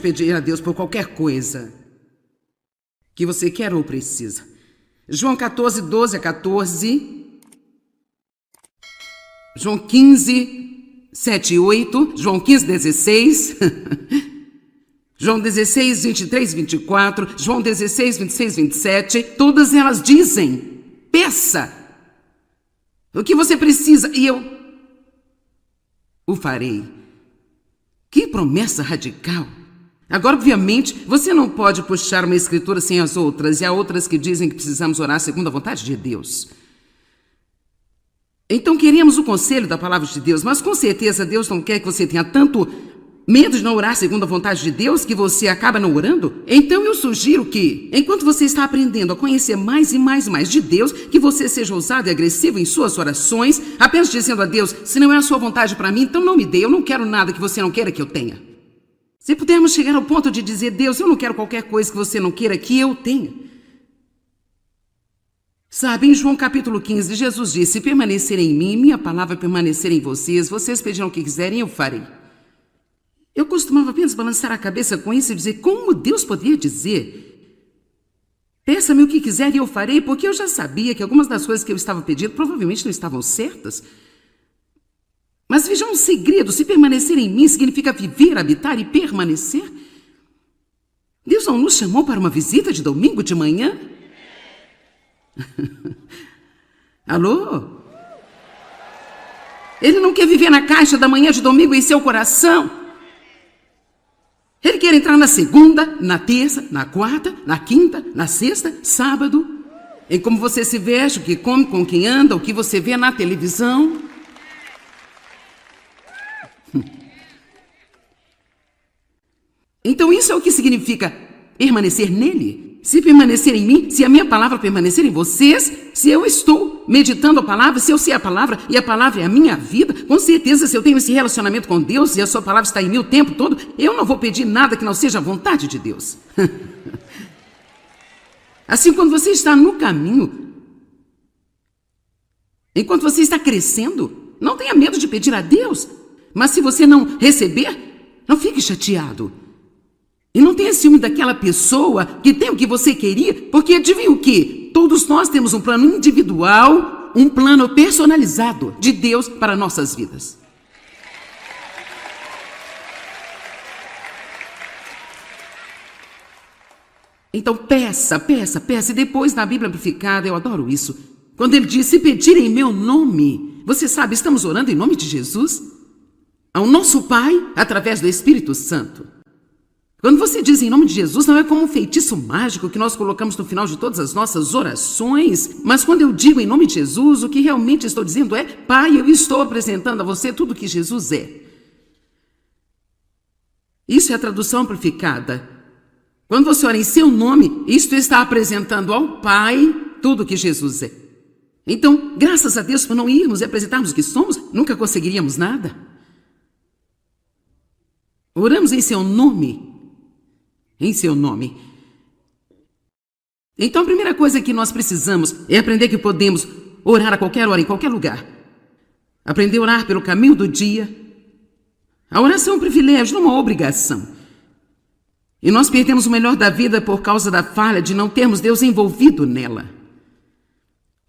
pedir a Deus por qualquer coisa que você quer ou precisa. João 14, 12 a 14. João 15, 7 e 8. João 15, 16. João 16, 23, 24. João 16, 26, 27. Todas elas dizem: peça o que você precisa e eu o farei. Que promessa radical! Agora, obviamente, você não pode puxar uma escritura sem as outras, e há outras que dizem que precisamos orar segundo a vontade de Deus. Então, queremos o conselho da palavra de Deus, mas com certeza Deus não quer que você tenha tanto medo de não orar segundo a vontade de Deus que você acaba não orando. Então, eu sugiro que, enquanto você está aprendendo a conhecer mais e mais e mais de Deus, que você seja ousado e agressivo em suas orações, apenas dizendo a Deus: se não é a sua vontade para mim, então não me dê, eu não quero nada que você não queira que eu tenha. Se pudermos chegar ao ponto de dizer: Deus, eu não quero qualquer coisa que você não queira que eu tenha. Sabe, em João capítulo 15, Jesus disse: se permanecerem em mim, minha palavra permanecer em vocês, vocês pedirão o que quiserem, eu farei. Eu costumava apenas balançar a cabeça com isso e dizer: como Deus poderia dizer: peça-me o que quiser e eu farei? Porque eu já sabia que algumas das coisas que eu estava pedindo provavelmente não estavam certas. Mas veja um segredo: se permanecer em mim significa viver, habitar e permanecer. Deus não nos chamou para uma visita de domingo de manhã? Alô? Ele não quer viver na caixa da manhã de domingo em seu coração. Ele quer entrar na segunda, na terça, na quarta, na quinta, na sexta, sábado, em como você se veste, o que come, com quem anda, o que você vê na televisão. Então isso é o que significa permanecer nele. Se permanecer em mim, se a minha palavra permanecer em vocês, se eu estou meditando a palavra, se eu sei a palavra e a palavra é a minha vida, com certeza, se eu tenho esse relacionamento com Deus e a sua palavra está em mim o tempo todo, eu não vou pedir nada que não seja a vontade de Deus. Assim, quando você está no caminho, enquanto você está crescendo, não tenha medo de pedir a Deus. Mas se você não receber, não fique chateado. E não tenha ciúme daquela pessoa que tem o que você queria, porque adivinha o quê? Todos nós temos um plano individual, um plano personalizado de Deus para nossas vidas. Então peça, peça, peça. E depois na Bíblia Amplificada, eu adoro isso, quando ele diz: se pedirem em meu nome, você sabe, estamos orando em nome de Jesus, ao nosso Pai, através do Espírito Santo. Quando você diz em nome de Jesus, não é como um feitiço mágico que nós colocamos no final de todas as nossas orações, mas quando eu digo em nome de Jesus, o que realmente estou dizendo é: Pai, eu estou apresentando a você tudo o que Jesus é. Isso é a tradução amplificada. Quando você ora em seu nome, isto está apresentando ao Pai tudo o que Jesus é. Então, graças a Deus por não irmos e apresentarmos o que somos, nunca conseguiríamos nada. Oramos em seu nome. Em seu nome. Então a primeira coisa que nós precisamos é aprender que podemos orar a qualquer hora, em qualquer lugar. Aprender a orar pelo caminho do dia. A oração é um privilégio, não uma obrigação. E nós perdemos o melhor da vida por causa da falha de não termos Deus envolvido nela.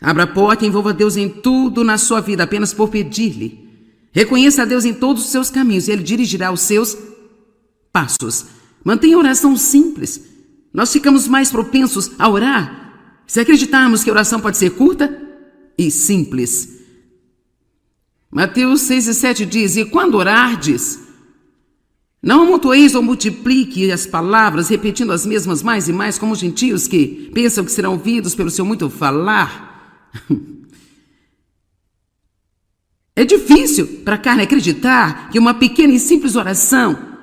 Abra a porta e envolva Deus em tudo na sua vida apenas por pedir-lhe. Reconheça a Deus em todos os seus caminhos e Ele dirigirá os seus passos. Mantenha a oração simples. Nós ficamos mais propensos a orar se acreditarmos que a oração pode ser curta e simples. Mateus 6 e 7 diz: e quando orardes, não amontoeis ou multiplique as palavras, repetindo as mesmas mais e mais, como os gentios que pensam que serão ouvidos pelo seu muito falar. É difícil para a carne acreditar que uma pequena e simples oração: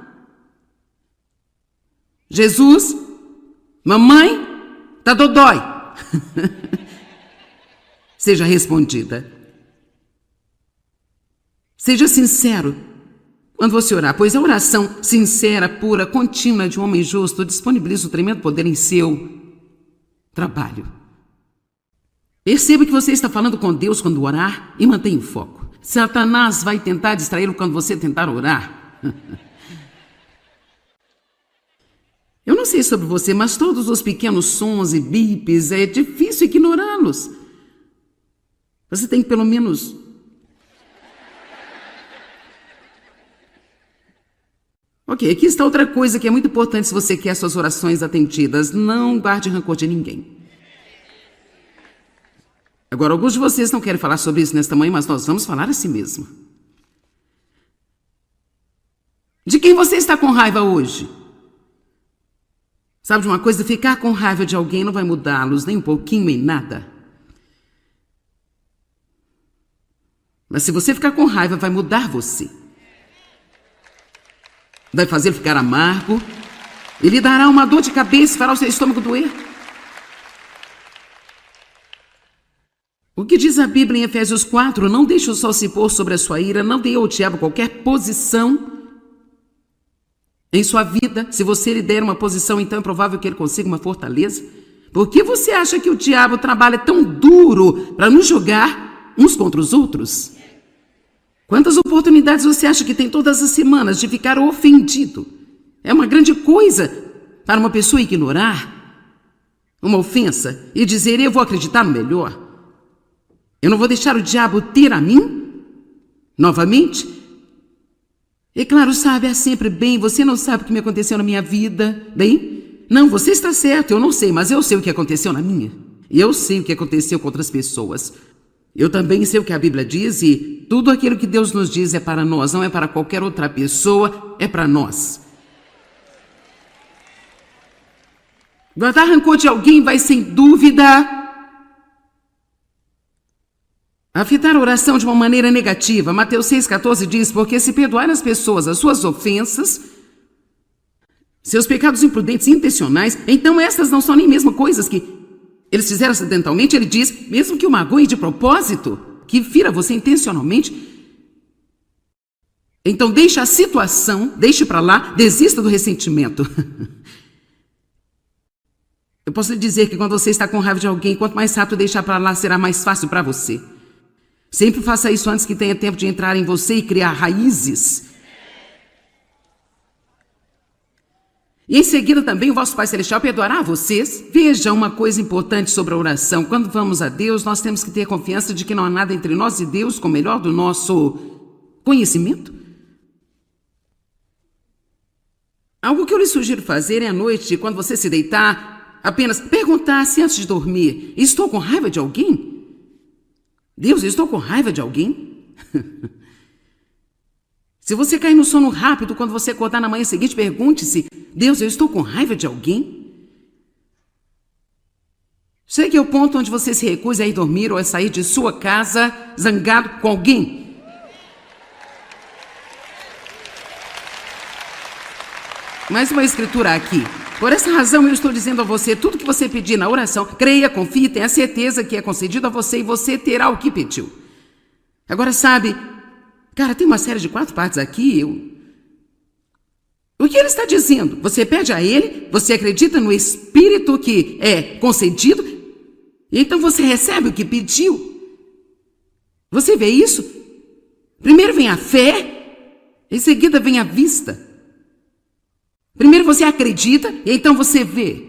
Jesus, mamãe, tá dodói, seja respondida. Seja sincero quando você orar, pois a oração sincera, pura, contínua de um homem justo disponibiliza um tremendo poder em seu trabalho. Perceba que você está falando com Deus quando orar e mantenha o foco. Satanás vai tentar distraí-lo quando você tentar orar. Eu não sei sobre você, mas todos os pequenos sons e bips, é difícil ignorá-los. Você tem que pelo menos... Ok, aqui está outra coisa que é muito importante se você quer suas orações atendidas. Não guarde rancor de ninguém. Agora, alguns de vocês não querem falar sobre isso nesta manhã, mas nós vamos falar assim mesmo. De quem você está com raiva hoje? Sabe de uma coisa? Ficar com raiva de alguém não vai mudá-los nem um pouquinho em nada. Mas se você ficar com raiva, vai mudar você. Vai fazer ficar amargo. E lhe dará uma dor de cabeça e fará o seu estômago doer. O que diz a Bíblia em Efésios 4? Não deixe o sol se pôr sobre a sua ira, não dê ao diabo qualquer posição em sua vida. Se você lhe der uma posição, então é provável que ele consiga uma fortaleza. Por que você acha que o diabo trabalha tão duro para nos jogar uns contra os outros? Quantas oportunidades você acha que tem todas as semanas de ficar ofendido? É uma grande coisa para uma pessoa ignorar uma ofensa e dizer: eu vou acreditar no melhor. Eu não vou deixar o diabo ter a mim novamente. E claro, sabe, é sempre bem. Você não sabe o que me aconteceu na minha vida. Bem, não, você está certo, eu não sei, mas eu sei o que aconteceu na minha. E eu sei o que aconteceu com outras pessoas. Eu também sei o que a Bíblia diz e tudo aquilo que Deus nos diz é para nós, não é para qualquer outra pessoa, é para nós. Guardar rancor de alguém vai, sem dúvida, afetar a oração de uma maneira negativa. Mateus 6,14 diz: porque se perdoar as pessoas as suas ofensas, seus pecados imprudentes e intencionais, então estas não são nem mesmo coisas que eles fizeram acidentalmente. Ele diz, mesmo que o magoe de propósito, que fira você intencionalmente, então deixe a situação, deixe para lá, desista do ressentimento. Eu posso lhe dizer que quando você está com raiva de alguém, quanto mais rápido deixar para lá, será mais fácil para você. Sempre faça isso antes que tenha tempo de entrar em você e criar raízes. E em seguida também o vosso Pai Celestial perdoará a vocês. Veja uma coisa importante sobre a oração. Quando vamos a Deus, nós temos que ter confiança de que não há nada entre nós e Deus com o melhor do nosso conhecimento. Algo que eu lhe sugiro fazer é à noite, quando você se deitar, apenas perguntar-se antes de dormir: estou com raiva de alguém? Deus, eu estou com raiva de alguém? Se você cair no sono rápido, quando você acordar na manhã seguinte, pergunte-se: Deus, eu estou com raiva de alguém? Chegue ao ponto onde você se recusa a ir dormir ou a sair de sua casa zangado com alguém. Mais uma escritura aqui. Por essa razão eu estou dizendo a você: tudo que você pedir na oração, creia, confie, tenha certeza que é concedido a você e você terá o que pediu. Agora sabe, cara, tem uma série de 4 partes aqui. O que ele está dizendo? Você pede a ele, você acredita no Espírito que é concedido, e então você recebe o que pediu. Você vê isso? Primeiro vem a fé, em seguida vem a vista. Primeiro você acredita e então você vê.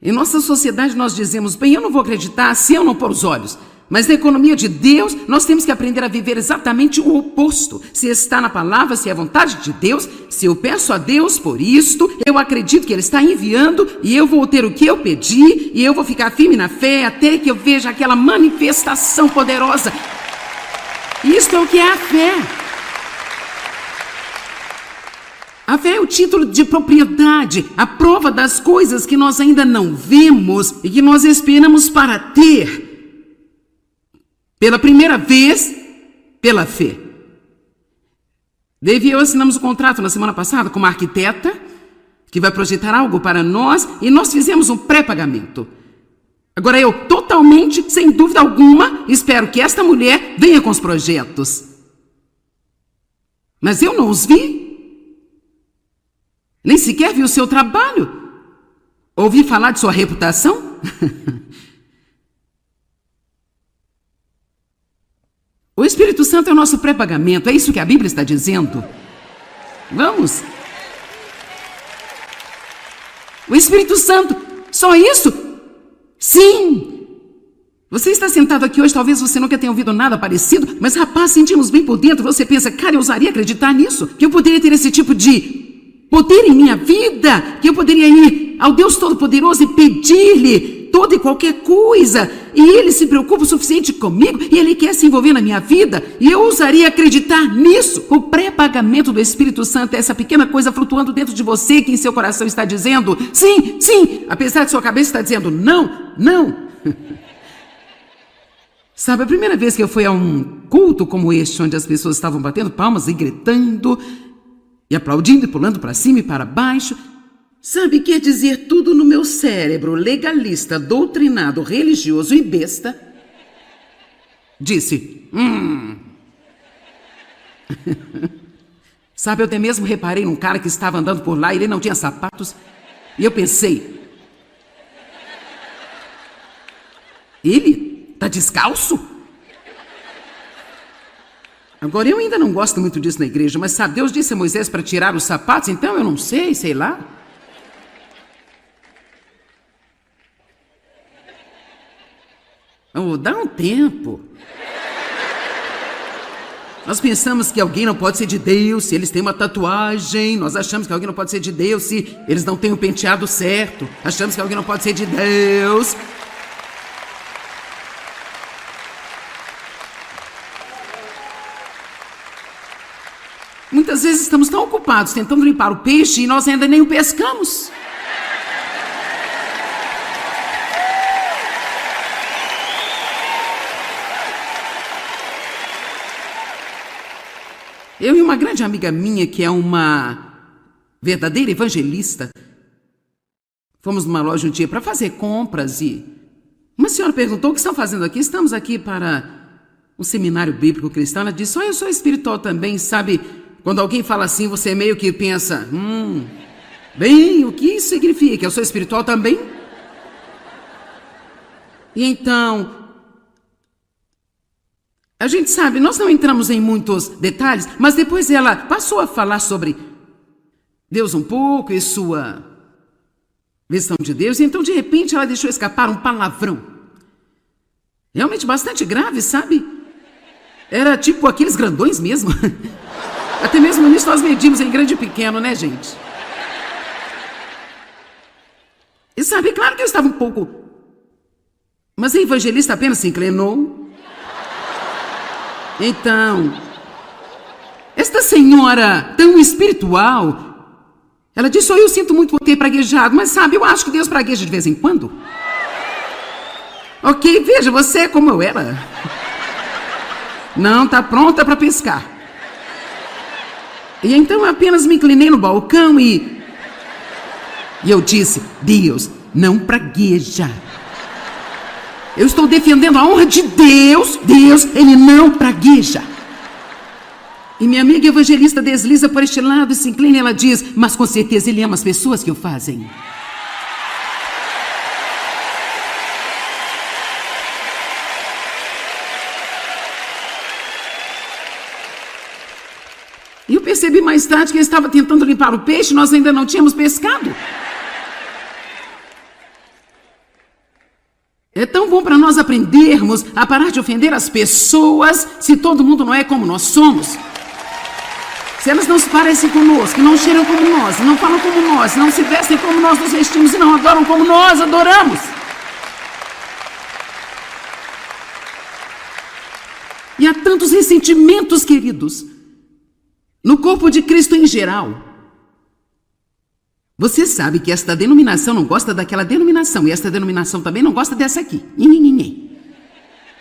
Em nossa sociedade nós dizemos: bem, eu não vou acreditar se eu não pôr os olhos. Mas na economia de Deus, nós temos que aprender a viver exatamente o oposto. Se está na palavra, se é a vontade de Deus, se eu peço a Deus por isto, eu acredito que Ele está enviando e eu vou ter o que eu pedi e eu vou ficar firme na fé até que eu veja aquela manifestação poderosa. Isto é o que é a fé. A fé é o título de propriedade, a prova das coisas que nós ainda não vemos e que nós esperamos para ter. Pela primeira vez, pela fé. Dave e eu assinamos um contrato na semana passada com uma arquiteta que vai projetar algo para nós e nós fizemos um pré-pagamento. Agora eu, totalmente, sem dúvida alguma, espero que esta mulher venha com os projetos. Mas eu não os vi. Nem sequer vi o seu trabalho. Ouvi falar de sua reputação? O Espírito Santo é o nosso pré-pagamento, é isso que a Bíblia está dizendo. Vamos. O Espírito Santo. Só isso? Sim. Você está sentado aqui hoje, talvez você nunca tenha ouvido nada parecido, mas rapaz, sentimos bem por dentro. Você pensa, cara, eu ousaria acreditar nisso? Que eu poderia ter esse tipo de poder em minha vida? Que eu poderia ir ao Deus Todo-Poderoso e pedir-lhe toda e qualquer coisa, e Ele se preocupa o suficiente comigo, e Ele quer se envolver na minha vida, e eu ousaria acreditar nisso. O pré-pagamento do Espírito Santo é essa pequena coisa flutuando dentro de você, que em seu coração está dizendo, sim, sim, apesar de sua cabeça estar dizendo, não, não. Sabe, a primeira vez que eu fui a um culto como este, onde as pessoas estavam batendo palmas e gritando, e aplaudindo e pulando para cima e para baixo, sabe, quer dizer, tudo no meu cérebro legalista, doutrinado, religioso e besta, disse, Sabe, eu até mesmo reparei num cara que estava andando por lá e ele não tinha sapatos, e eu pensei, ele está descalço? Agora, eu ainda não gosto muito disso na igreja, mas sabe, Deus disse a Moisés para tirar os sapatos, então eu não sei lá. Oh, dá um tempo. Nós pensamos que alguém não pode ser de Deus se eles têm uma tatuagem. Nós achamos que alguém não pode ser de Deus se eles não têm o penteado certo. Achamos que alguém não pode ser de Deus. Muitas vezes estamos tão ocupados tentando limpar o peixe e nós ainda nem o pescamos. Eu e uma grande amiga minha, que é uma verdadeira evangelista, fomos numa loja um dia para fazer compras e uma senhora perguntou o que estão fazendo aqui. Estamos aqui para um seminário bíblico cristão. Ela disse, eu sou espiritual também, sabe? Quando alguém fala assim, você meio que pensa, bem, o que isso significa? Eu sou espiritual também? E então, a gente sabe, nós não entramos em muitos detalhes, mas depois ela passou a falar sobre Deus um pouco e sua visão de Deus, e então de repente ela deixou escapar um palavrão. Realmente bastante grave, sabe? Era tipo aqueles grandões mesmo. Até mesmo nisso nós medimos em grande e pequeno, né, gente? E sabe, claro que eu estava um pouco... Mas a evangelista apenas se inclinou. Então, esta senhora tão espiritual, ela disse, eu sinto muito por ter praguejado, mas sabe, eu acho que Deus pragueja de vez em quando. Ok, veja, você é como eu era. Não está pronta para pescar. E então eu apenas me inclinei no balcão e eu disse, Deus não pragueja. Eu estou defendendo a honra de Deus. Deus, Ele não pragueja. E minha amiga evangelista desliza por este lado e se inclina e ela diz, mas com certeza Ele ama as pessoas que o fazem. E eu percebi mais tarde que ele estava tentando limpar o peixe, nós ainda não tínhamos pescado. É tão bom para nós aprendermos a parar de ofender as pessoas se todo mundo não é como nós somos. Se elas não se parecem conosco, não cheiram como nós, não falam como nós, não se vestem como nós nos vestimos e não adoram como nós adoramos. E há tantos ressentimentos, queridos, no corpo de Cristo em geral. Você sabe que esta denominação não gosta daquela denominação, e esta denominação também não gosta dessa aqui.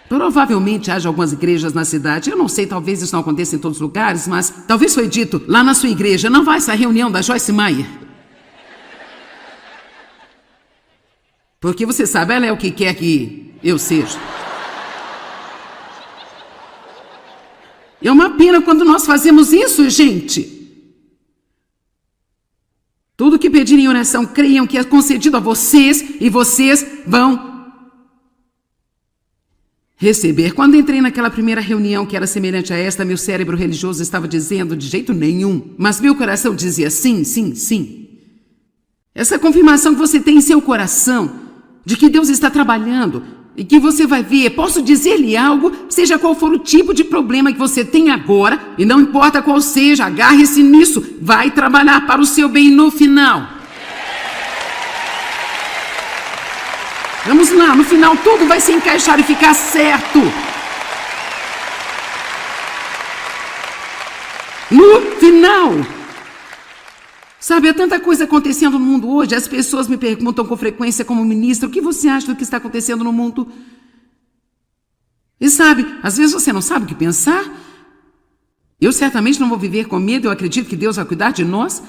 Provavelmente haja algumas igrejas na cidade, eu não sei, talvez isso não aconteça em todos os lugares, mas talvez foi dito, lá na sua igreja, não vai essa reunião da Joyce Meyer. Porque você sabe, ela é o que quer que eu seja. É uma pena quando nós fazemos isso, gente. Tudo que pedirem em oração, creiam que é concedido a vocês e vocês vão receber. Quando entrei naquela primeira reunião que era semelhante a esta, meu cérebro religioso estava dizendo de jeito nenhum, mas meu coração dizia sim, sim, sim. Essa confirmação que você tem em seu coração, de que Deus está trabalhando e que você vai ver, posso dizer-lhe algo, seja qual for o tipo de problema que você tem agora, e não importa qual seja, agarre-se nisso, vai trabalhar para o seu bem no final. Vamos lá, no final tudo vai se encaixar e ficar certo. No final. Sabe, há tanta coisa acontecendo no mundo hoje, as pessoas me perguntam com frequência como ministro, o que você acha do que está acontecendo no mundo? E sabe, às vezes você não sabe o que pensar. Eu certamente não vou viver com medo, eu acredito que Deus vai cuidar de nós.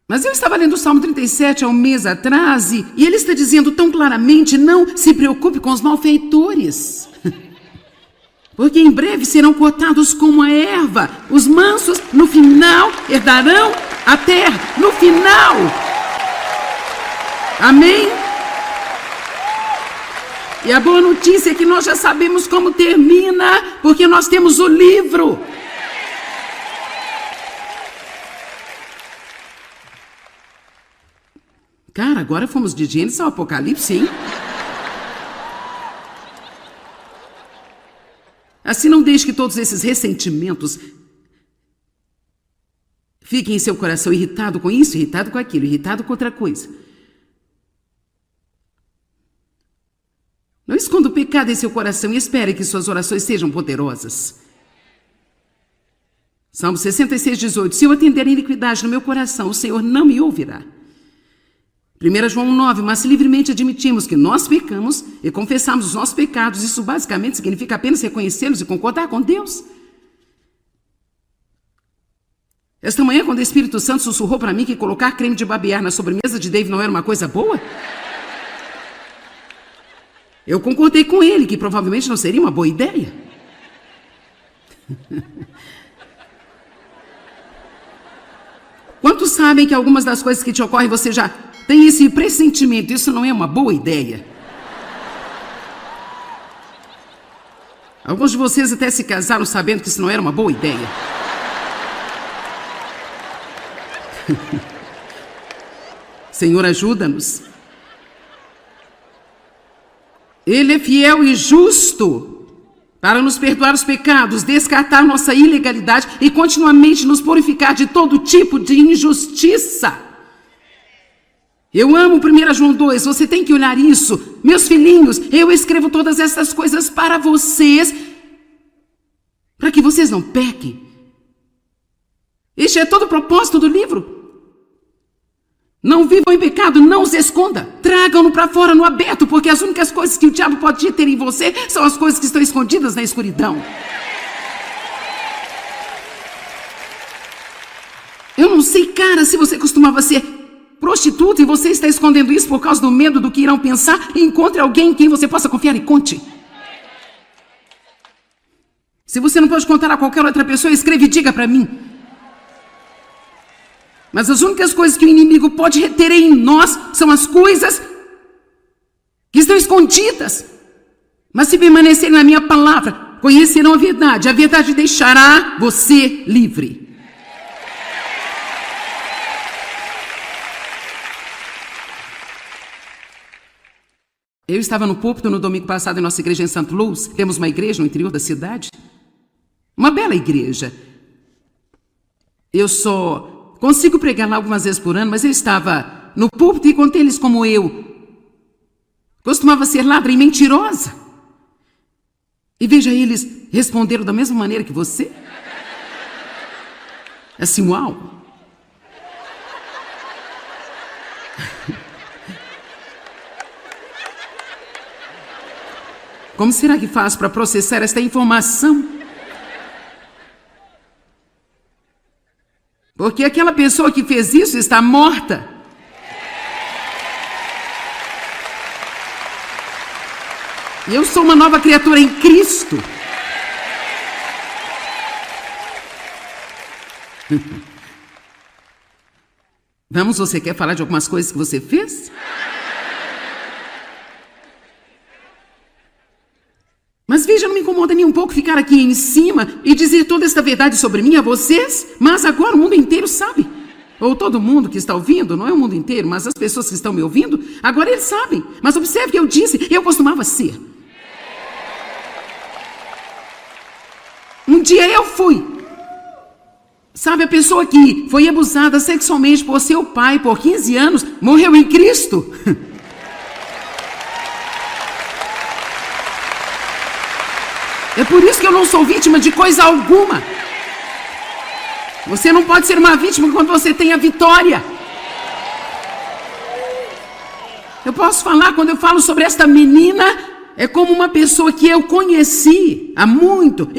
Mas eu estava lendo o Salmo 37 há um mês atrás e ele está dizendo tão claramente, não se preocupe com os malfeitores. Porque em breve serão cortados como a erva. Os mansos, no final, herdarão a terra. No final. Amém? E a boa notícia é que nós já sabemos como termina, porque nós temos o livro. Cara, agora fomos de Gênesis ao Apocalipse, hein? Assim, não deixe que todos esses ressentimentos fiquem em seu coração irritado com isso, irritado com aquilo, irritado com outra coisa. Não esconda o pecado em seu coração e espere que suas orações sejam poderosas. Salmo 66:18. Se eu atender a iniquidade no meu coração, o Senhor não me ouvirá. 1 João 9, mas se livremente admitimos que nós pecamos e confessamos os nossos pecados, isso basicamente significa apenas reconhecê-los e concordar com Deus. Esta manhã, quando o Espírito Santo sussurrou para mim que colocar creme de barbear na sobremesa de Dave não era uma coisa boa, eu concordei com ele que provavelmente não seria uma boa ideia. Quantos sabem que algumas das coisas que te ocorrem você já tem esse pressentimento? Isso não é uma boa ideia. Alguns de vocês até se casaram sabendo que isso não era uma boa ideia. Senhor, ajuda-nos. Ele é fiel e justo para nos perdoar os pecados, descartar nossa ilegalidade e continuamente nos purificar de todo tipo de injustiça. Eu amo 1 João 2, você tem que olhar isso. Meus filhinhos, eu escrevo todas essas coisas para vocês, para que vocês não pequem. Este é todo o propósito do livro. Não vivam em pecado, não os esconda. Tragam-no para fora no aberto, porque as únicas coisas que o diabo pode ter em você são as coisas que estão escondidas na escuridão. Eu não sei, cara, se você costumava ser prostituta e você está escondendo isso por causa do medo do que irão pensar, encontre alguém em quem você possa confiar e conte. Se você não pode contar a qualquer outra pessoa, escreva e diga para mim. Mas as únicas coisas que o inimigo pode reter em nós são as coisas que estão escondidas. Mas se permanecerem na minha palavra, conhecerão a verdade deixará você livre. Eu estava no púlpito no domingo passado em nossa igreja em St. Louis. Temos uma igreja no interior da cidade. Uma bela igreja. Eu só consigo pregar lá algumas vezes por ano, mas eu estava no púlpito e contei eles como eu costumava ser ladra e mentirosa. E veja, eles responderam da mesma maneira que você. Assim, uau. Como será que faz para processar esta informação? Porque aquela pessoa que fez isso está morta. E eu sou uma nova criatura em Cristo. Vamos, você quer falar de algumas coisas que você fez? Mas veja, não me incomoda nem um pouco ficar aqui em cima e dizer toda esta verdade sobre mim a vocês, mas agora o mundo inteiro sabe. ou todo mundo que está ouvindo, não é o mundo inteiro, mas as pessoas que estão me ouvindo, agora eles sabem. Mas observe que eu disse, eu costumava ser. Um dia eu fui. Sabe, a pessoa que foi abusada sexualmente por seu pai por 15 anos, morreu em Cristo. É por isso que eu não sou vítima de coisa alguma. Você não pode ser uma vítima quando você tem a vitória. Eu posso falar, quando eu falo sobre esta menina, é como uma pessoa que eu conheci há muito,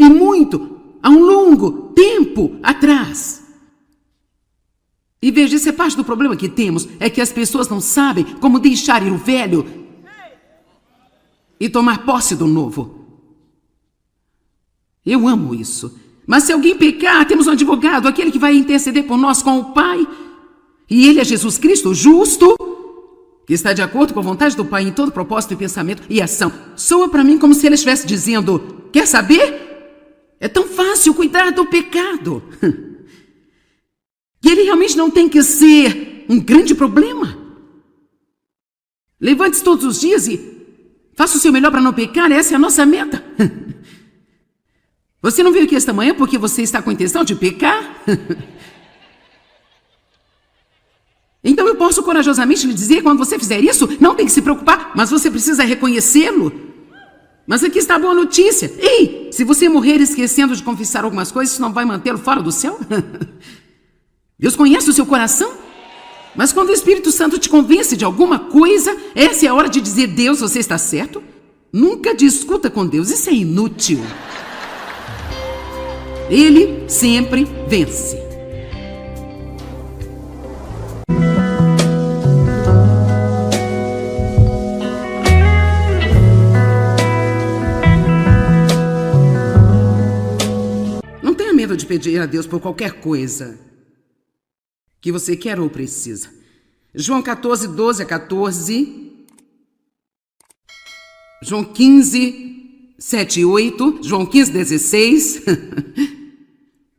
há um longo tempo atrás. E veja, essa é parte do problema que temos, é que as pessoas não sabem como deixar ir o velho e tomar posse do novo. Eu amo isso. Mas se alguém pecar, temos um advogado, aquele que vai interceder por nós com o Pai. E ele é Jesus Cristo, justo, que está de acordo com a vontade do Pai em todo propósito e pensamento e ação. Soa para mim como se ele estivesse dizendo, quer saber? É tão fácil cuidar do pecado. Que ele realmente não tem que ser um grande problema. Levante-se todos os dias e faça o seu melhor para não pecar, essa é a nossa meta. Você não veio aqui esta manhã porque você está com a intenção de pecar? Então eu posso corajosamente lhe dizer, quando você fizer isso, não tem que se preocupar, mas você precisa reconhecê-lo. Mas aqui está a boa notícia. Ei, se você morrer esquecendo de confessar algumas coisas, isso não vai mantê-lo fora do céu? Deus conhece o seu coração. Mas quando o Espírito Santo te convence de alguma coisa, essa é a hora de dizer, Deus, você está certo? Nunca discuta com Deus, isso é inútil. Ele sempre vence. Não tenha medo de pedir a Deus por qualquer coisa que você quer ou precisa. João 14, 12 a 14. João 15, 7 e 8. João 15, 16.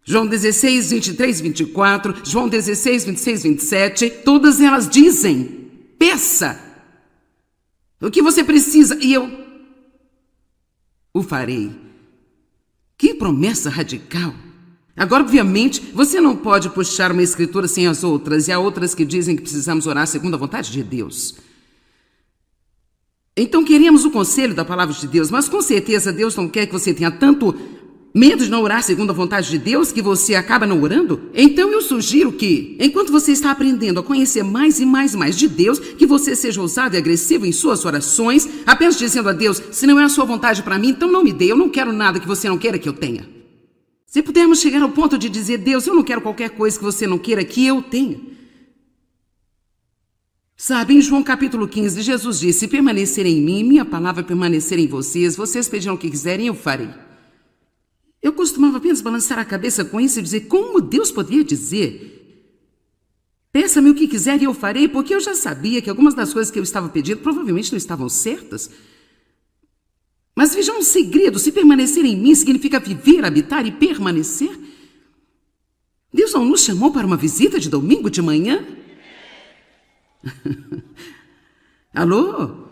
João 16, 23, 24, João 16, 26, 27, todas elas dizem, peça o que você precisa e eu o farei. Que promessa radical! Agora, obviamente, você não pode puxar uma escritura sem as outras, e há outras que dizem que precisamos orar segundo a vontade de Deus. Então, queremos o conselho da palavra de Deus, mas com certeza Deus não quer que você tenha tanto medo de não orar segundo a vontade de Deus, que você acaba não orando? Então eu sugiro que, enquanto você está aprendendo a conhecer mais e mais de Deus, que você seja ousado e agressivo em suas orações, apenas dizendo a Deus, se não é a sua vontade para mim, então não me dê, eu não quero nada que você não queira que eu tenha. Se pudermos chegar ao ponto de dizer, Deus, eu não quero qualquer coisa que você não queira que eu tenha. Sabe, em João capítulo 15, Jesus disse, se permanecerem em mim, minha palavra permanecer em vocês, vocês pedirão o que quiserem, eu farei. Eu costumava apenas balançar a cabeça com isso e dizer, como Deus poderia dizer? Peça-me o que quiser e eu farei, porque eu já sabia que algumas das coisas que eu estava pedindo provavelmente não estavam certas. Mas veja um segredo, se permanecer em mim significa viver, habitar e permanecer. Deus não nos chamou para uma visita de domingo de manhã? Alô?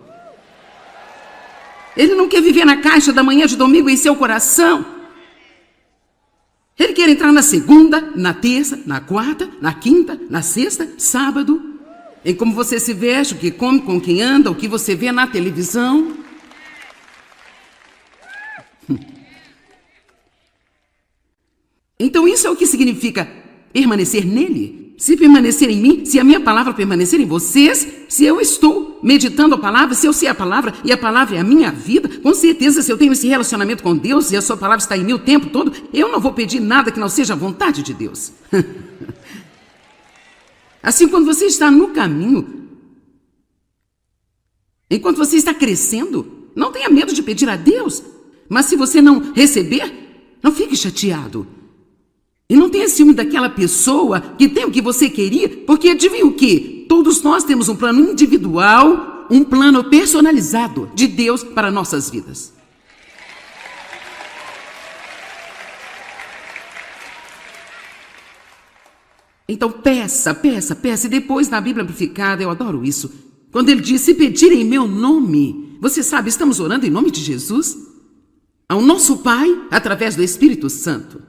Ele não quer viver na caixa da manhã de domingo em seu coração. Ele quer entrar na segunda, na terça, na quarta, na quinta, na sexta, sábado. Em como você se veste, o que come, com quem anda, o que você vê na televisão. Então isso é o que significa permanecer nele. Se permanecer em mim, se a minha palavra permanecer em vocês, se eu estou meditando a palavra, se eu sei a palavra e a palavra é a minha vida, com certeza se eu tenho esse relacionamento com Deus e a sua palavra está em mim o tempo todo, eu não vou pedir nada que não seja a vontade de Deus. Assim, quando você está no caminho, enquanto você está crescendo, não tenha medo de pedir a Deus, mas se você não receber, não fique chateado. E não tenha ciúme daquela pessoa que tem o que você queria, porque adivinha o quê? Todos nós temos um plano individual, um plano personalizado de Deus para nossas vidas. Então peça, peça, peça. E depois na Bíblia Amplificada, eu adoro isso. Quando ele diz, se pedirem em meu nome, você sabe, estamos orando em nome de Jesus, ao nosso Pai, através do Espírito Santo.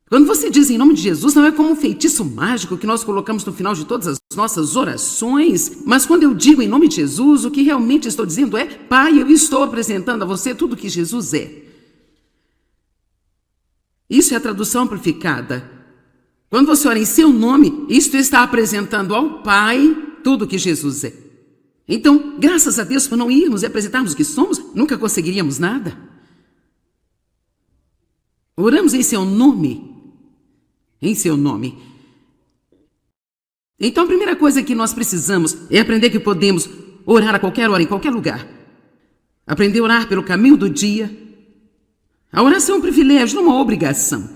Quando você diz em nome de Jesus, não é como um feitiço mágico que nós colocamos no final de todas as nossas orações, mas quando eu digo em nome de Jesus, o que realmente estou dizendo é, Pai, eu estou apresentando a você tudo o que Jesus é. Isso é a tradução amplificada. Quando você ora em seu nome, isto está apresentando ao Pai tudo o que Jesus é. Então, graças a Deus por não irmos e apresentarmos o que somos, nunca conseguiríamos nada. Oramos em seu nome. Em seu nome. Então, a primeira coisa que nós precisamos é aprender que podemos orar a qualquer hora, em qualquer lugar. Aprender a orar pelo caminho do dia. A oração é um privilégio, não uma obrigação.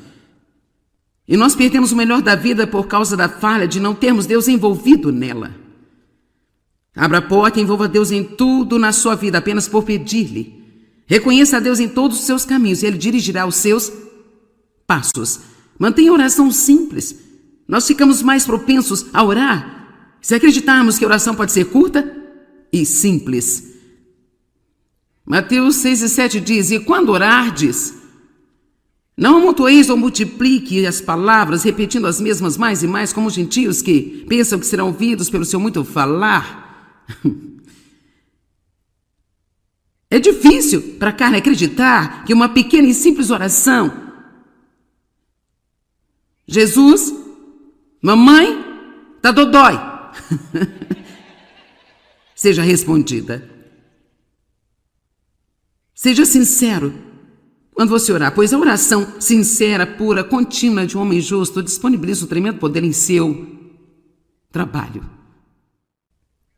E nós perdemos o melhor da vida por causa da falha de não termos Deus envolvido nela. Abra a porta e envolva Deus em tudo na sua vida, apenas por pedir-lhe. Reconheça a Deus em todos os seus caminhos e Ele dirigirá os seus passos. Mantenha a oração simples. Nós ficamos mais propensos a orar se acreditarmos que a oração pode ser curta e simples. Mateus 6:7 diz, e quando orardes, não amontoeis ou multiplique as palavras, repetindo as mesmas mais e mais, como os gentios que pensam que serão ouvidos pelo seu muito falar. É difícil para a carne acreditar que uma pequena e simples oração, Jesus, mamãe, tá dodói, seja respondida. Seja sincero quando você orar, pois a oração sincera, pura, contínua de um homem justo disponibiliza um tremendo poder em seu trabalho.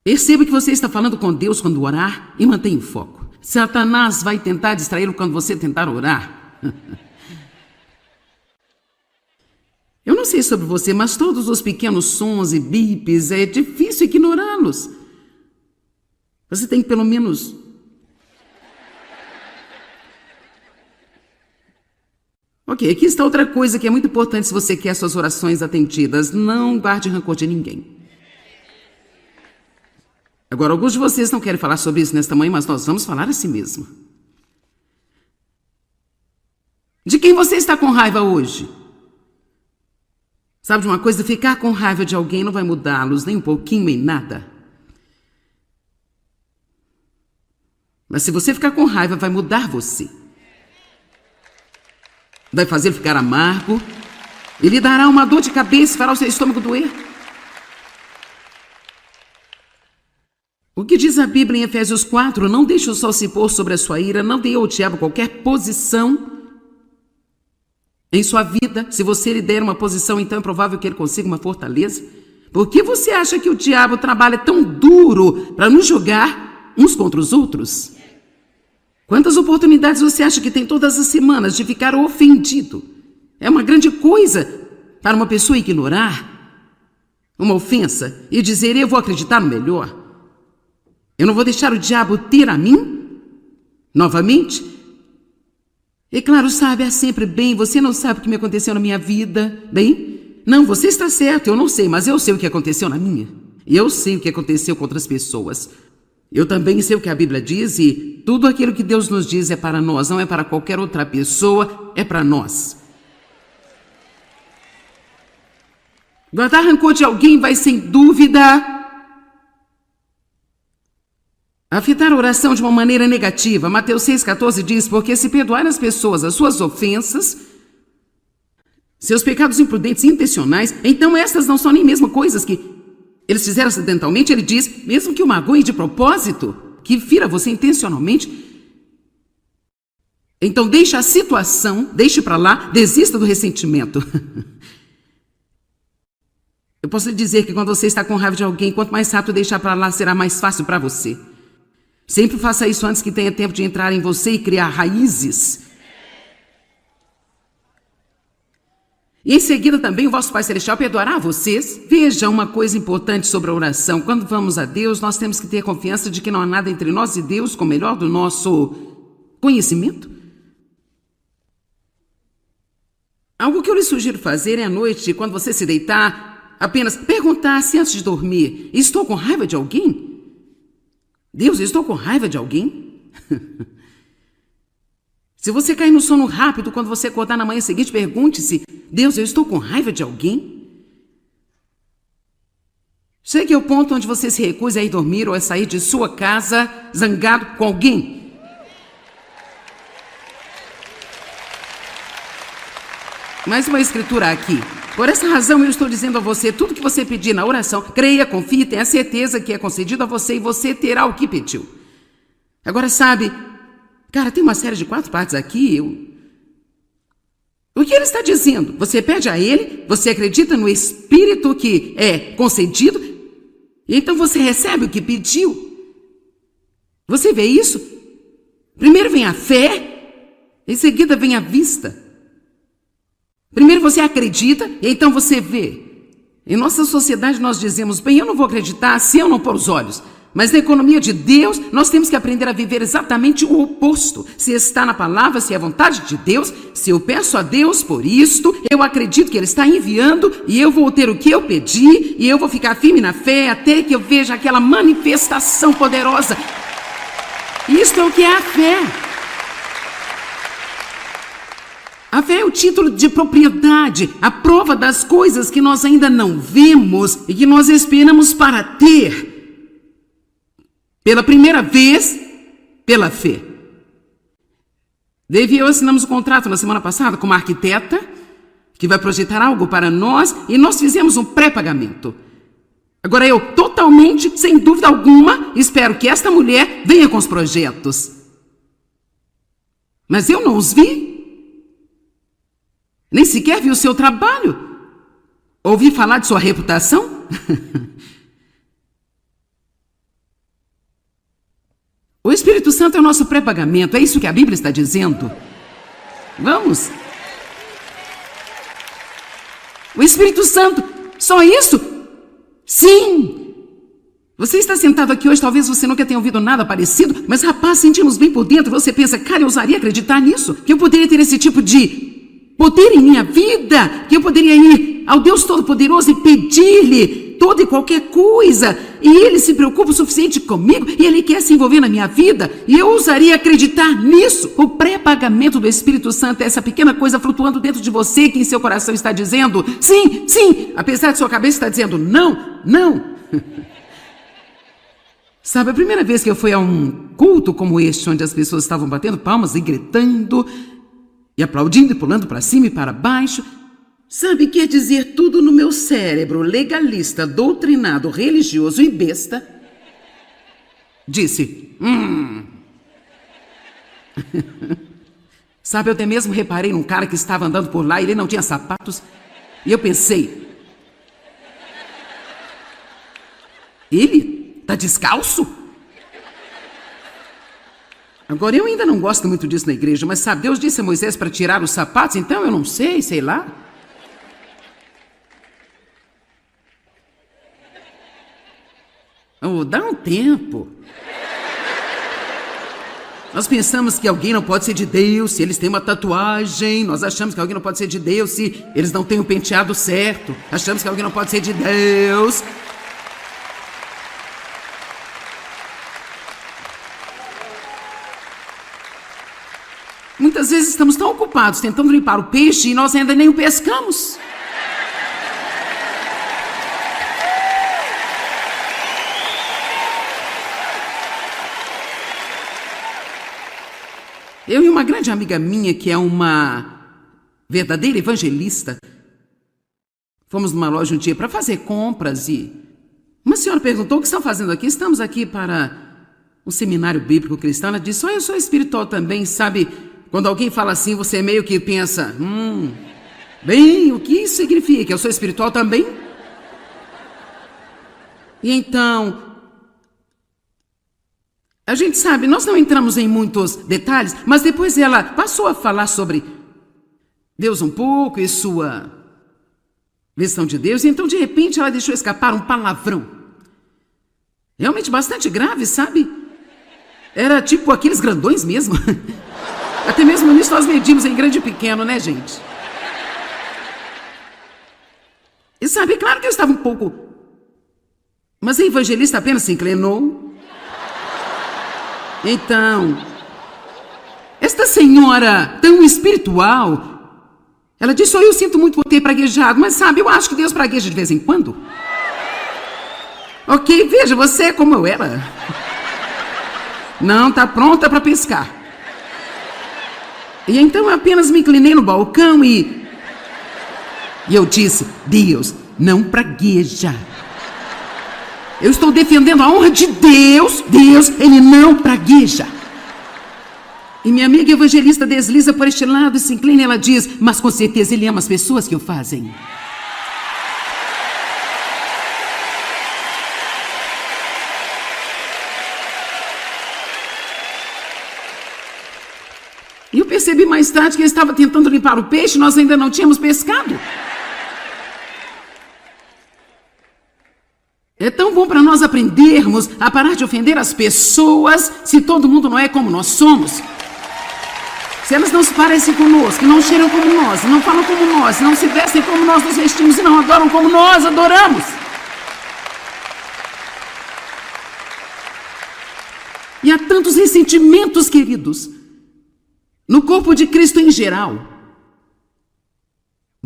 Perceba que você está falando com Deus quando orar e mantenha o foco. Satanás vai tentar distraí-lo quando você tentar orar. Eu não sei sobre você, mas todos os pequenos sons e bips, é difícil ignorá-los. Você tem que pelo menos... Ok, aqui está outra coisa que é muito importante se você quer suas orações atendidas. Não guarde rancor de ninguém. Agora, alguns de vocês não querem falar sobre isso nesta manhã, mas nós vamos falar assim mesmo. De quem você está com raiva hoje? Sabe de uma coisa? Ficar com raiva de alguém não vai mudá-los nem um pouquinho em nada. Mas se você ficar com raiva, vai mudar você. Vai fazer ele ficar amargo. Ele dará uma dor de cabeça e fará o seu estômago doer. O que diz a Bíblia em Efésios 4? Não deixe o sol se pôr sobre a sua ira, não dê ao diabo qualquer posição em sua vida. Se você lhe der uma posição, então é provável que ele consiga uma fortaleza. Por que você acha que o diabo trabalha tão duro para nos jogar uns contra os outros? Quantas oportunidades você acha que tem todas as semanas de ficar ofendido? É uma grande coisa para uma pessoa ignorar uma ofensa e dizer, eu vou acreditar no melhor. Eu não vou deixar o diabo ter a mim novamente. E claro, sabe, é sempre bem, você não sabe o que me aconteceu na minha vida, bem? Não, você está certo, eu não sei, mas eu sei o que aconteceu na minha. E eu sei o que aconteceu com outras pessoas. Eu também sei o que a Bíblia diz e tudo aquilo que Deus nos diz é para nós, não é para qualquer outra pessoa, é para nós. Guardar rancor de alguém vai, sem dúvida, afetar a oração de uma maneira negativa. Mateus 6,14 diz, porque se perdoar as pessoas as suas ofensas, seus pecados imprudentes e intencionais, então estas não são nem mesmo coisas que eles fizeram acidentalmente. Ele diz, mesmo que o magoe de propósito, que fira você intencionalmente, então deixe a situação, deixe para lá, desista do ressentimento. Eu posso lhe dizer que quando você está com raiva de alguém, quanto mais rápido deixar para lá, será mais fácil para você. Sempre faça isso antes que tenha tempo de entrar em você e criar raízes. E em seguida também o vosso Pai Celestial perdoará vocês. Veja uma coisa importante sobre a oração. Quando vamos a Deus, nós temos que ter confiança de que não há nada entre nós e Deus com o melhor do nosso conhecimento. Algo que eu lhe sugiro fazer é à noite, quando você se deitar, apenas perguntasse antes de dormir: estou com raiva de alguém? Deus, eu estou com raiva de alguém? Se você cair no sono rápido, quando você acordar na manhã seguinte, pergunte-se: Deus, eu estou com raiva de alguém? Chegue ao ponto onde você se recusa a ir dormir ou a sair de sua casa zangado com alguém. Mais uma escritura aqui. Por essa razão eu estou dizendo a você: tudo que você pedir na oração, creia, confie, tenha certeza que é concedido a você e você terá o que pediu. Agora sabe, cara, tem uma série de 4 partes aqui. O que ele está dizendo? Você pede a ele, você acredita no Espírito que é concedido, e então você recebe o que pediu. Você vê isso? Primeiro vem a fé, em seguida vem a vista. Primeiro você acredita, e então você vê. Em nossa sociedade nós dizemos: bem, eu não vou acreditar se eu não pôr os olhos. Mas na economia de Deus, nós temos que aprender a viver exatamente o oposto. Se está na palavra, se é vontade de Deus, se eu peço a Deus por isto, eu acredito que Ele está enviando e eu vou ter o que eu pedi e eu vou ficar firme na fé até que eu veja aquela manifestação poderosa. Isto é o que é a fé. A fé é o título de propriedade, a prova das coisas que nós ainda não vemos e que nós esperamos para ter. Pela primeira vez, pela fé. Dave e eu assinamos um contrato na semana passada com uma arquiteta que vai projetar algo para nós e nós fizemos um pré-pagamento. Agora eu, totalmente, sem dúvida alguma, espero que esta mulher venha com os projetos. Mas eu não os vi. Nem sequer vi o seu trabalho. Ouvi falar de sua reputação? O Espírito Santo é o nosso pré-pagamento, é isso que a Bíblia está dizendo. Vamos. O Espírito Santo, só isso? Sim. Você está sentado aqui hoje, talvez você nunca tenha ouvido nada parecido, mas rapaz, sentimos bem por dentro, você pensa: cara, eu ousaria acreditar nisso? Que eu poderia ter esse tipo de poder em minha vida? Que eu poderia ir ao Deus Todo-Poderoso e pedir-lhe toda e qualquer coisa, e Ele se preocupa o suficiente comigo, e Ele quer se envolver na minha vida, e eu ousaria acreditar nisso. O pré-pagamento do Espírito Santo é essa pequena coisa flutuando dentro de você, que em seu coração está dizendo sim, sim, apesar de sua cabeça estar dizendo não, não. Sabe, a primeira vez que eu fui a um culto como este, onde as pessoas estavam batendo palmas e gritando, e aplaudindo e pulando para cima e para baixo, sabe, quer dizer, tudo no meu cérebro legalista, doutrinado, religioso e besta, disse, Sabe, eu até mesmo reparei num cara que estava andando por lá e ele não tinha sapatos, e eu pensei, ele está descalço? Agora, eu ainda não gosto muito disso na igreja, mas sabe, Deus disse a Moisés para tirar os sapatos, então eu não sei lá. Oh, dá um tempo. Nós pensamos que alguém não pode ser de Deus se eles têm uma tatuagem. Nós achamos que alguém não pode ser de Deus se eles não têm o penteado certo. Achamos que alguém não pode ser de Deus. Muitas vezes estamos tão ocupados tentando limpar o peixe e nós ainda nem o pescamos. Eu e uma grande amiga minha, que é uma verdadeira evangelista, fomos numa loja um dia para fazer compras e uma senhora perguntou: o que estão fazendo aqui? Estamos aqui para um seminário bíblico cristão. Ela disse: eu sou espiritual também, sabe? Quando alguém fala assim, você meio que pensa, bem, o que isso significa? Eu sou espiritual também? E então, a gente sabe, nós não entramos em muitos detalhes, mas depois ela passou a falar sobre Deus um pouco e sua visão de Deus, e então de repente ela deixou escapar um palavrão. Realmente bastante grave, sabe? Era tipo aqueles grandões mesmo. Até mesmo nisso nós medimos em grande e pequeno, né, gente? E sabe, claro que eu estava um pouco... Mas a evangelista apenas se inclinou. Então, esta senhora tão espiritual, ela disse, eu sinto muito por ter praguejado, mas sabe, eu acho que Deus pragueja de vez em quando. Ok, veja, você é como eu era. Não está pronta para pescar. E então eu apenas me inclinei no balcão e eu disse, Deus, não pragueja. Eu estou defendendo a honra de Deus. Deus, Ele não pragueja. E minha amiga evangelista desliza por este lado e se inclina e ela diz, mas com certeza Ele ama as pessoas que o fazem. E eu percebi mais tarde que ele estava tentando limpar o peixe, nós ainda não tínhamos pescado. É tão bom para nós aprendermos a parar de ofender as pessoas se todo mundo não é como nós somos. Se elas não se parecem conosco, não cheiram como nós, não falam como nós, não se vestem como nós nos vestimos e não adoram como nós adoramos. E há tantos ressentimentos, queridos, no corpo de Cristo em geral.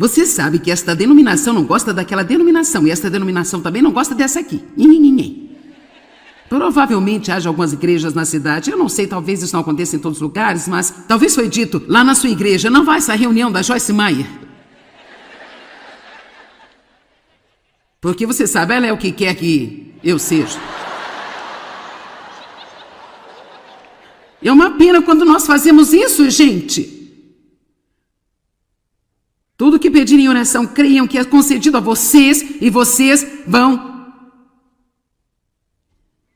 Você sabe que esta denominação não gosta daquela denominação e esta denominação também não gosta dessa aqui. Provavelmente haja algumas igrejas na cidade, eu não sei, talvez isso não aconteça em todos os lugares, mas talvez foi dito, lá na sua igreja não vai essa reunião da Joyce Meyer. Porque você sabe, ela é o que quer que eu seja. É uma pena quando nós fazemos isso, gente. Tudo que pedirem em oração, creiam que é concedido a vocês e vocês vão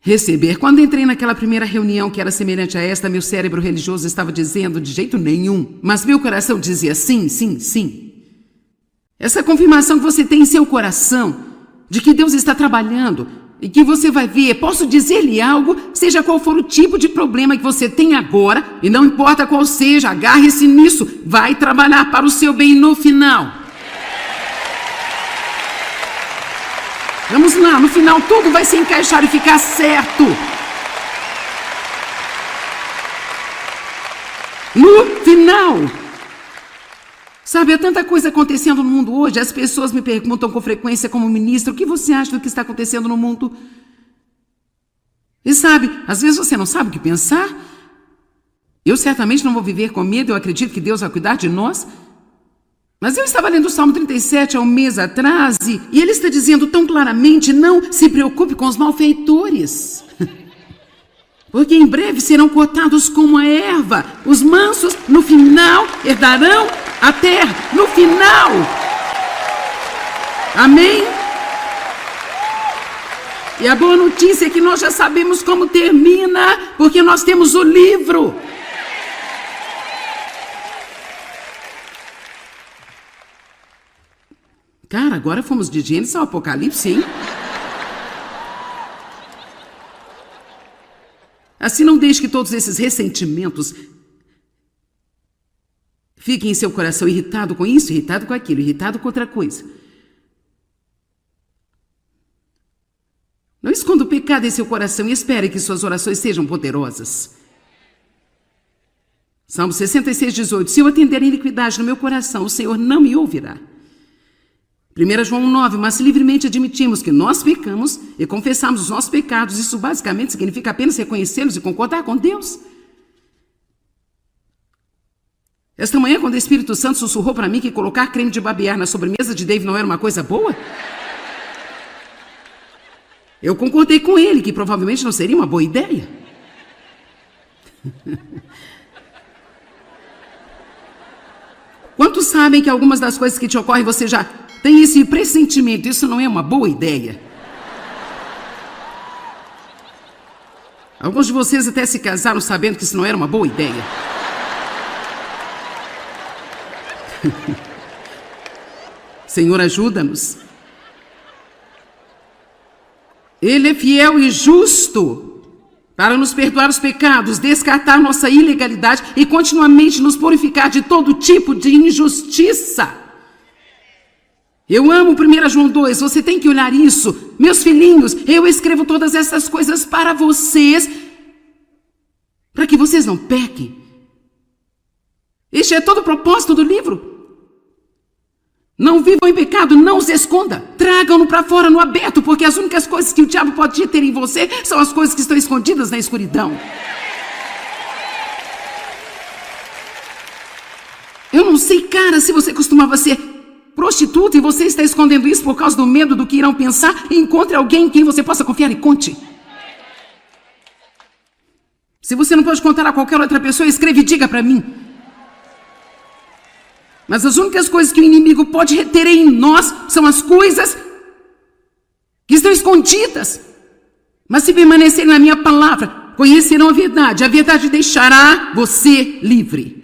receber. Quando entrei naquela primeira reunião que era semelhante a esta, meu cérebro religioso estava dizendo de jeito nenhum, mas meu coração dizia sim, sim, sim. Essa confirmação que você tem em seu coração de que Deus está trabalhando e que você vai ver, posso dizer-lhe algo, seja qual for o tipo de problema que você tem agora, e não importa qual seja, agarre-se nisso, vai trabalhar para o seu bem no final. Vamos lá, no final tudo vai se encaixar e ficar certo. No final. Sabe, há tanta coisa acontecendo no mundo hoje, as pessoas me perguntam com frequência como ministro, o que você acha do que está acontecendo no mundo? E sabe, às vezes você não sabe o que pensar. Eu certamente não vou viver com medo, eu acredito que Deus vai cuidar de nós. Mas eu estava lendo o Salmo 37 há um mês atrás e ele está dizendo tão claramente, não se preocupe com os malfeitores. Porque em breve serão cortados como a erva. Os mansos, no final, herdarão a terra. No final. Amém? E a boa notícia é que nós já sabemos como termina, porque nós temos o livro. Cara, agora fomos de Gênesis ao Apocalipse, hein? Assim, não deixe que todos esses ressentimentos fiquem em seu coração irritado com isso, irritado com aquilo, irritado com outra coisa. Não esconda o pecado em seu coração e espere que suas orações sejam poderosas. Salmo 66, 18. Se eu atender a iniquidade no meu coração, o Senhor não me ouvirá. 1 João 9, mas se livremente admitimos que nós pecamos e confessamos os nossos pecados, isso basicamente significa apenas reconhecê-los e concordar com Deus. Esta manhã, quando o Espírito Santo sussurrou para mim que colocar creme de barbear na sobremesa de Dave não era uma coisa boa, eu concordei com ele que provavelmente não seria uma boa ideia. Quantos sabem que algumas das coisas que te ocorrem você já tem esse pressentimento? Isso não é uma boa ideia. Alguns de vocês até se casaram sabendo que isso não era uma boa ideia. Senhor, ajuda-nos. Ele é fiel e justo para nos perdoar os pecados, descartar nossa ilegalidade e continuamente nos purificar de todo tipo de injustiça. Eu amo 1 João 2, você tem que olhar isso. Meus filhinhos, eu escrevo todas essas coisas para vocês, para que vocês não pequem. Este é todo o propósito do livro. Não vivam em pecado, não os esconda. Tragam-no para fora, no aberto, porque as únicas coisas que o diabo pode ter em você são as coisas que estão escondidas na escuridão. Eu não sei, cara, se você costumava ser prostituta e você está escondendo isso por causa do medo do que irão pensar. Encontre alguém em quem você possa confiar e conte. Se você não pode contar a qualquer outra pessoa, escreve e diga para mim. Mas as únicas coisas que o inimigo pode reter em nós são as coisas que estão escondidas. Mas se permanecerem na minha palavra, conhecerão a verdade deixará você livre.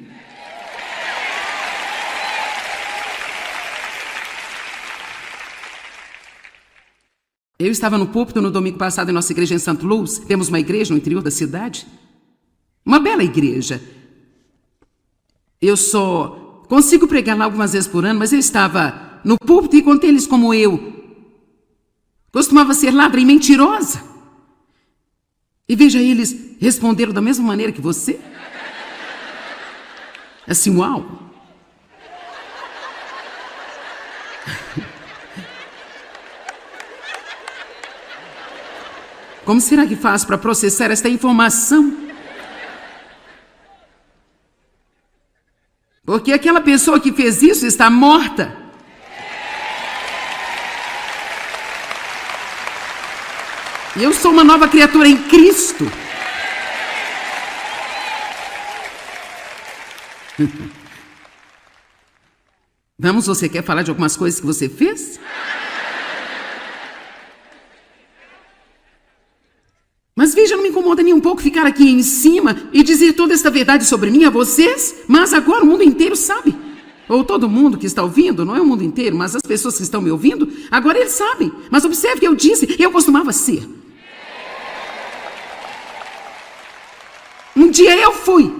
Eu estava no púlpito no domingo passado em nossa igreja em St. Louis. Temos uma igreja no interior da cidade. Uma bela igreja. Eu só consigo pregar lá algumas vezes por ano, mas eu estava no púlpito e contei-lhes como eu costumava ser ladra e mentirosa. E veja, eles responderam da mesma maneira que você. Assim, uau. Como será que faz para processar esta informação? Porque aquela pessoa que fez isso está morta. E eu sou uma nova criatura em Cristo. Vamos, você quer falar de algumas coisas que você fez? Mas veja, não me incomoda nem um pouco ficar aqui em cima e dizer toda esta verdade sobre mim a vocês, mas agora o mundo inteiro sabe. Ou todo mundo que está ouvindo, não é o mundo inteiro, mas as pessoas que estão me ouvindo, agora eles sabem. Mas observe que eu disse, eu costumava ser. Um dia eu fui.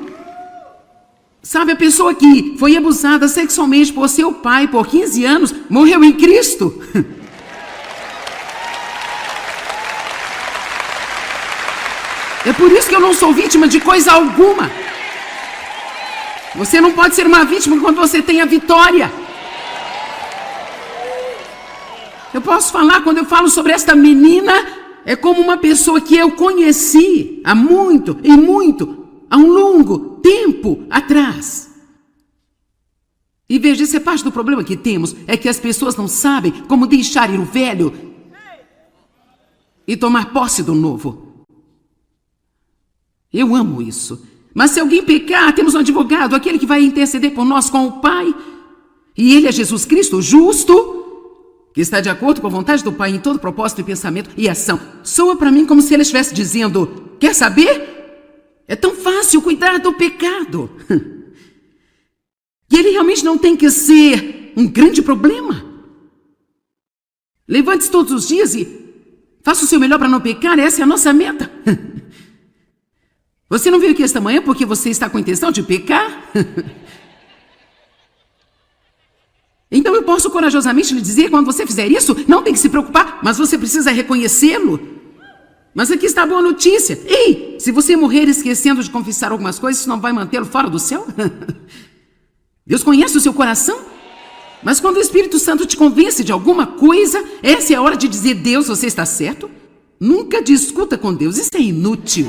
Sabe, a pessoa que foi abusada sexualmente por seu pai por 15 anos, morreu em Cristo. É por isso que eu não sou vítima de coisa alguma. Você não pode ser uma vítima quando você tem a vitória. Eu posso falar, quando eu falo sobre esta menina, é como uma pessoa que eu conheci há um longo tempo atrás. E veja, essa é parte do problema que temos, é que as pessoas não sabem como deixar ir o velho e tomar posse do novo. Eu amo isso. Mas se alguém pecar, temos um advogado, aquele que vai interceder por nós com o Pai. E ele é Jesus Cristo, justo, que está de acordo com a vontade do Pai em todo propósito, pensamento e ação. Soa para mim como se ele estivesse dizendo, quer saber? É tão fácil cuidar do pecado. E ele realmente não tem que ser um grande problema. Levante-se todos os dias e faça o seu melhor para não pecar, essa é a nossa meta. Você não veio aqui esta manhã porque você está com a intenção de pecar? Então eu posso corajosamente lhe dizer, quando você fizer isso, não tem que se preocupar, mas você precisa reconhecê-lo. Mas aqui está a boa notícia. Ei, se você morrer esquecendo de confessar algumas coisas, isso não vai mantê-lo fora do céu? Deus conhece o seu coração. Mas quando o Espírito Santo te convence de alguma coisa, essa é a hora de dizer, Deus, você está certo? Nunca discuta com Deus, isso é inútil.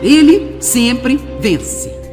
Ele sempre vence.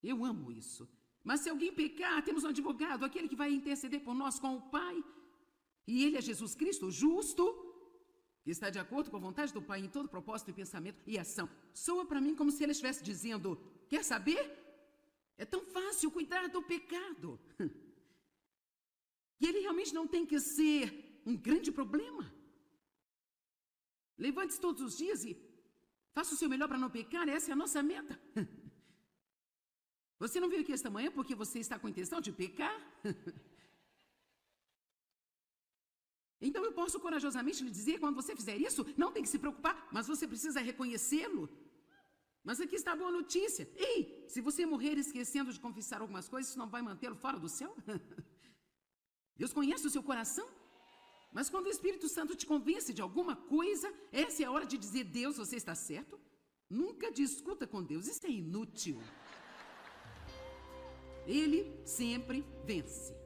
Eu amo isso. Mas se alguém pecar, temos um advogado, aquele que vai interceder por nós com o Pai. E ele é Jesus Cristo, o justo, que está de acordo com a vontade do Pai em todo propósito e pensamento e ação. Soa para mim como se ele estivesse dizendo: quer saber? É tão fácil cuidar do pecado. E ele realmente não tem que ser um grande problema. Levante-se todos os dias e faça o seu melhor para não pecar, essa é a nossa meta. Você não veio aqui esta manhã porque você está com a intenção de pecar? Então eu posso corajosamente lhe dizer, quando você fizer isso, não tem que se preocupar, mas você precisa reconhecê-lo. Mas aqui está a boa notícia. Ei, se você morrer esquecendo de confessar algumas coisas, isso não vai mantê-lo fora do céu? Deus conhece o seu coração. Mas quando o Espírito Santo te convence de alguma coisa, essa é a hora de dizer: Deus, você está certo? Nunca discuta com Deus, isso é inútil. Ele sempre vence.